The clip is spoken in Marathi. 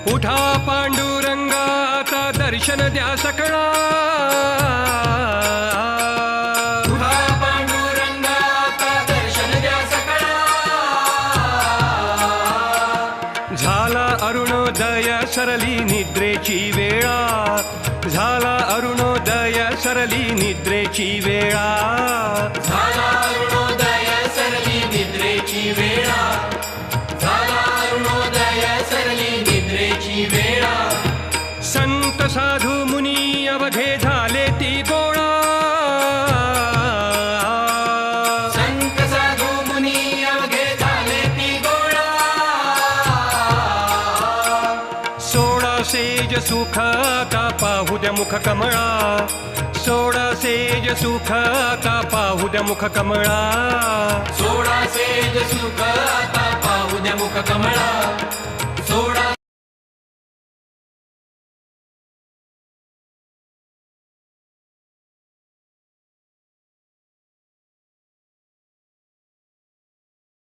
उठा पांडुरंगा आता दर्शन द्या सकळा, उठा पांडुरंगा आता दर्शन द्या सकळा. झाला अरुणोदय सरली निद्रेची वेळा, झाला अरुणोदय सरली निद्रेची वेळा. झाला अरुणोदय सरली निद्रेची वेळा, झाला अरुणोदय सरली निद्रेची वेळा. संत साधू मुनी अवघे झाले ती गोळा, संत साधू मुनी अवघे झाले ती गोळा. सोळा सेज सुख का पाहू द्या मुख कमळा, सोळा सेज सुख का पाहू द्या मुख कमळा. सोळा सेज सुख आता पाहू द्या मुख कमळा, सोळा